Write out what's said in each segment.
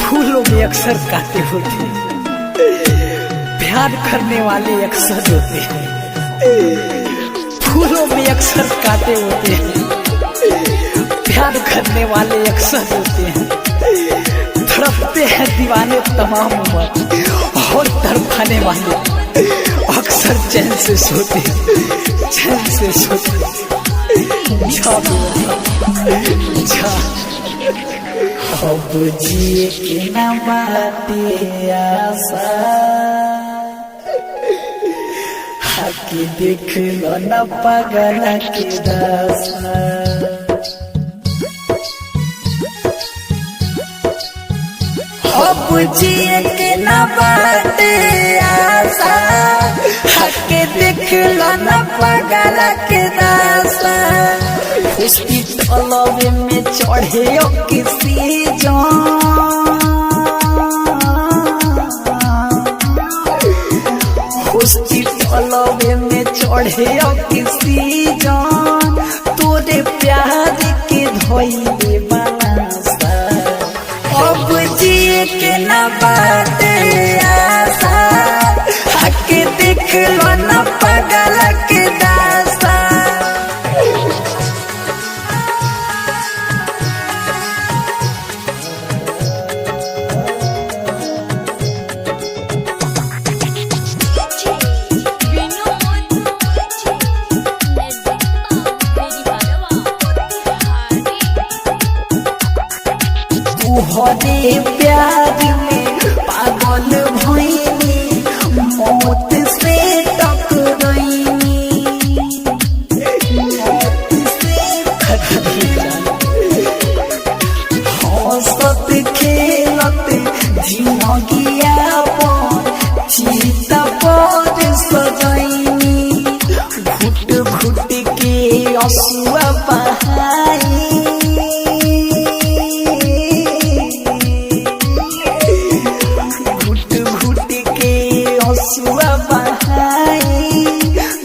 फूलों में अक्सर कांटे होते हैं, प्यार करने वाले अक्सर होते हैं। फूलों में अक्सर कांटे होते हैं, प्यार करने वाले अक्सर होते हैं। तड़पते हैं दीवाने तमाम उम्र और तड़पाने वाले अक्सर चैन से सोते, चैन से सोते। अब जिए के न बाटे आशा, हाके देख लो न पागल के दासा। अब जिए के न बाटे आशा, हाके देख लो न पागल के दासा। उसकी तलवे में चढ़े किसी उसकी तलवे में चढ़े किसी जान, तोरे प्यार के धोइले बनासा। अब जिए के न बाटे आशा, हाके देख लो न पागल के दासा। तुहरे प्यार में पागल भइनी, मौत से टकराइनी, हंसत खेलत जिंदगिया पर चिता पर सजाइनी। घुट घुट के आंसुआ बहाई,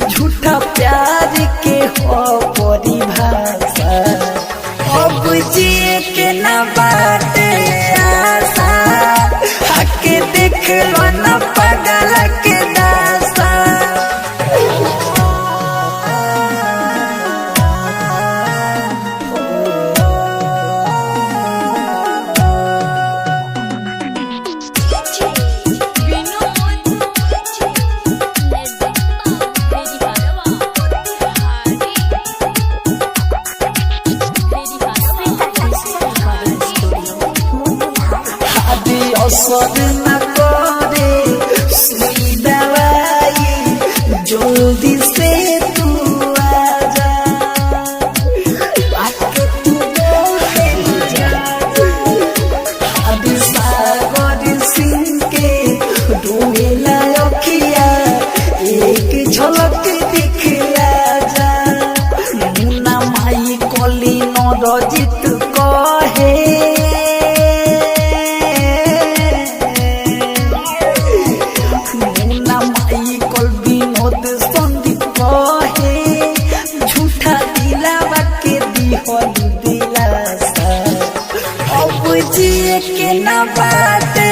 झूठा प्यार के हो परिभाषा। अब जिए के न बाटे आशा, हाके देख लो न पागल के दासा। असर न करे सुई दवाई, जल्दी से तू आजा, आके तू बोले जा। आदि सागर सिंह के डूबेला अखिया, एक झलक दिखला जा। मुन्ना माई कली नरजित कहे, अब जिए के न बाटे